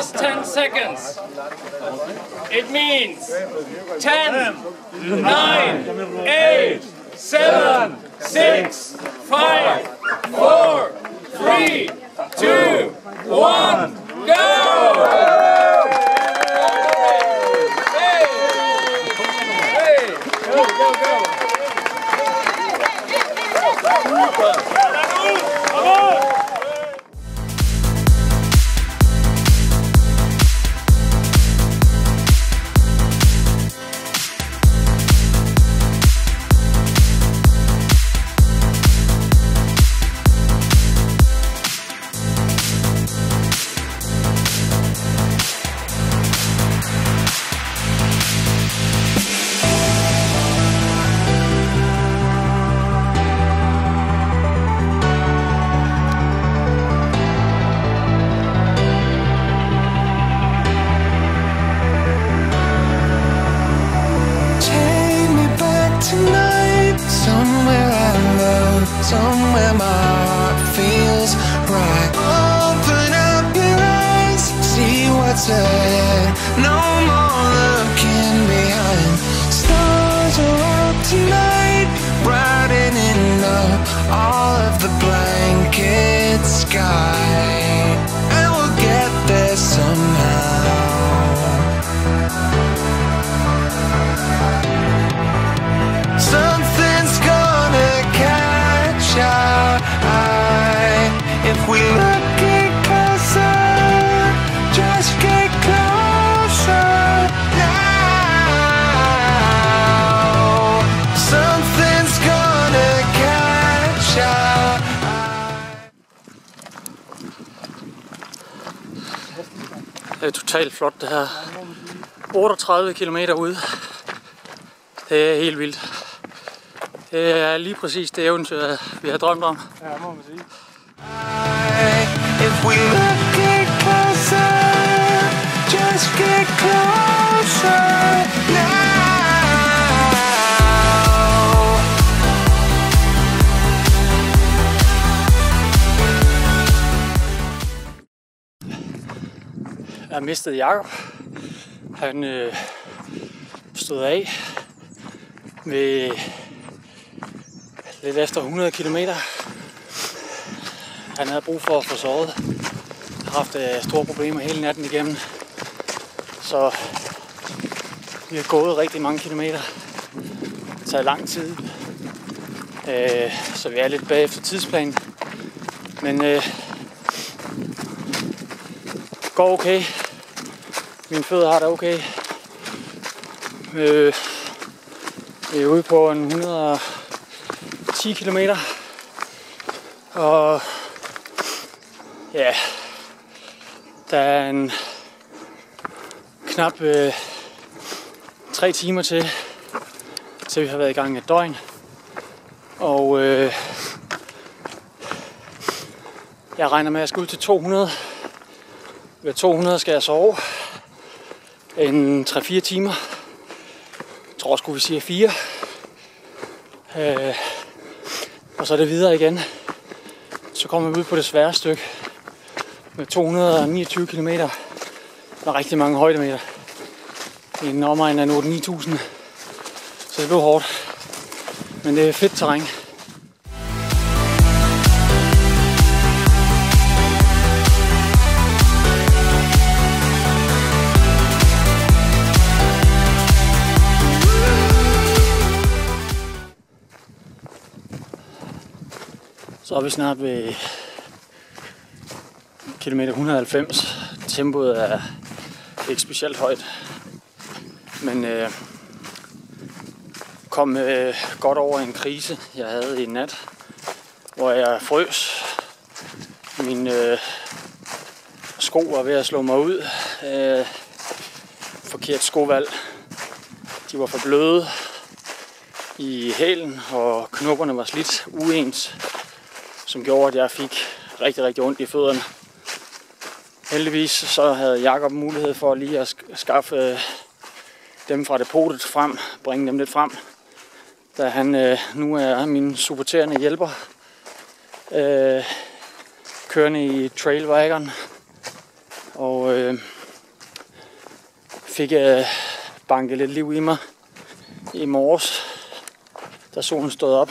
last 10 seconds. It means 10, 9, 8, 7, 6, 5, 4, 3, 2, 1, go! Somewhere my heart feels right. Open up your eyes, see what's ahead. No more looking behind. Stars are out tonight, brightening up all of the blanket sky. And we'll get there somehow. Something's gonna catch our eye if we look closer. Just get closer now. Something's gonna catch our eye. Det er totalt flot det her. 38 kilometer ude. Det er helt vildt. Det er lige præcis det eventyr, vi har drømt om. Ja, må man sige. If we look closer, just get closer now. Jeg har mistet Jakob. Han stod af ved lidt efter 100 km. Han havde brug for at få sovet. Han har haft store problemer hele natten igennem. Så vi har gået rigtig mange kilometer. Det tager lang tid. Så vi er lidt bagefter tidsplanen. Men går okay. Mine fødder har det okay. Vi er ude på en 110 kilometer. Og ja, der er en knap 3 timer til vi har været i gang et døgn. Og jeg regner med at jeg skal ud til 200. Ved 200 skal jeg sove en 3-4 timer. Jeg tror sgu vi siger 4. Og så er det videre igen. Så kommer vi ud på det svære stykke med 229 km med rigtig mange højdemeter. I en omegn af 8-9.000. Så det bliver hårdt. Men det er fedt terræn. Så er vi snart ved kilometer 190. Tempoet er ikke specielt højt, men kom godt over en krise, jeg havde i nat, hvor jeg frøs. Mine sko var ved at slå mig ud. Forkert skovalg. De var for bløde i hælen, og knopperne var slidt uens, som gjorde, at jeg fik rigtig ondt i fødderne. Heldigvis så havde Jakob mulighed for lige at skaffe dem fra depotet frem, bringe dem lidt frem, da han nu er min supporterende hjælper, kørende i trailwagon. Og fik banket lidt liv i mig i morges, da solen stod op.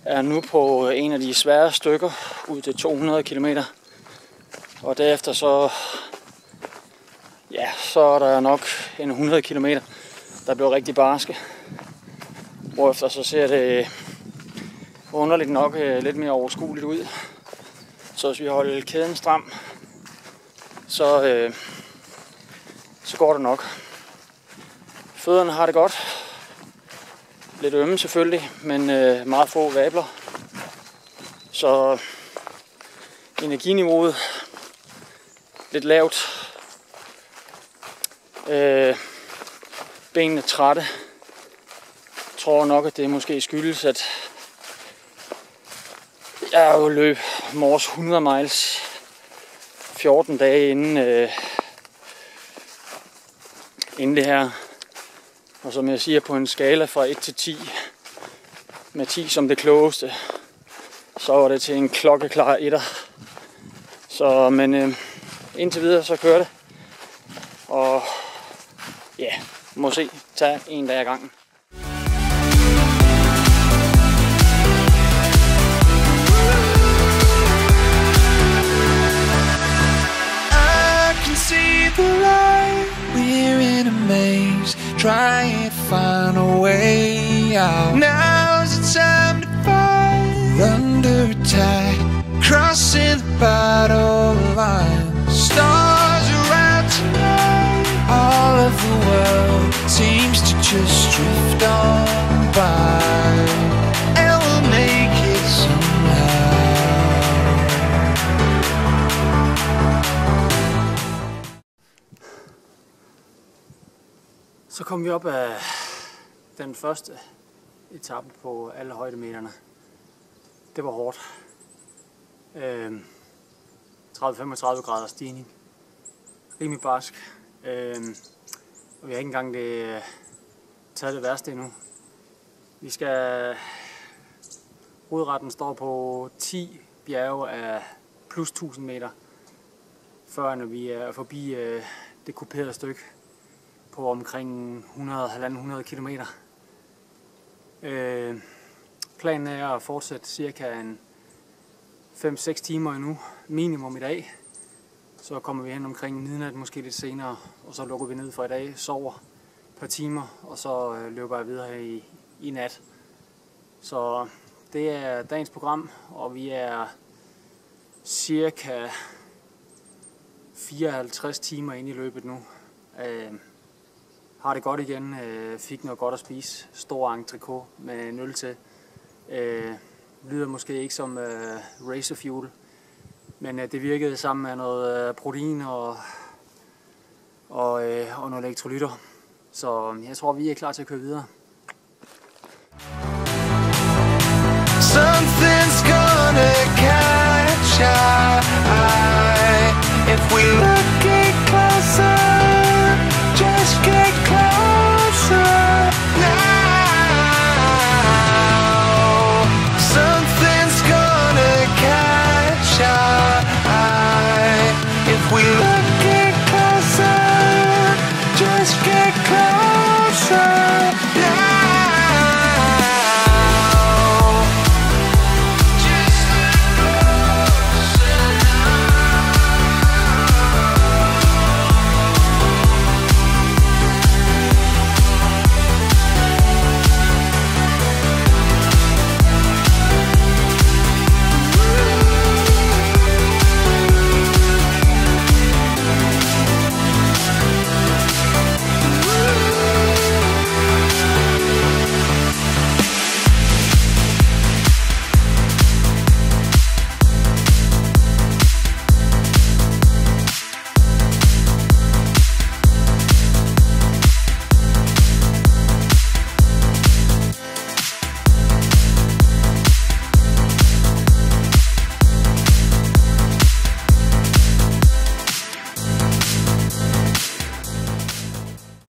Er nu på en af de svære stykker ud til 200 km. Og derefter så er der nok en 100 km, der bliver rigtig barske. Hvorefter så ser det underligt nok lidt mere overskueligt ud. Så hvis vi holder kæden stram, så går det nok. Fødderne har det godt. Lidt ømme selvfølgelig, men meget få vabler. Så energiniveauet lidt lavt. Benene trætte. Jeg tror nok, at det måske skyldes, at jeg har jo løbet morges 100 miles 14 dage inden det her. Og som jeg siger, på en skala fra 1 til 10, med 10 som det klogeste, så var det til en klokkeklar etter. Så, men indtil videre så kører det. Og ja, må se, tage en dag ad gangen. Try and find a way out. Now's the time to fight. Under attack, crossing the battle line. Stars are out tonight. All of the world seems to just drift on by, and we'll make it somehow. Så kom vi op af den første etape på alle højdemeterne. Det var hårdt. 30-35 grader stigning. Rimelig barsk. Og vi har ikke engang taget det værste endnu. Vi skal... Hovedretten står på 10 bjerge af plus 1000 meter, før når vi er forbi det kuperede stykke på omkring 100-100 km. Planen er at fortsætte cirka en 5-6 timer endnu, minimum i dag. Så kommer vi hen omkring midnat, måske lidt senere, og så lukker vi ned for i dag, sover et par timer, og så løber jeg videre her i nat. Så det er dagens program, og vi er cirka 54 timer inde i løbet nu. Har det godt igen, fik noget godt at spise, stor entrecôte med en øl til. Lyder måske ikke som racer fuel, men det virkede sammen med noget protein og nogle elektrolytter. Så jeg tror, vi er klar til at køre videre. Something's gonna catch our eye if we look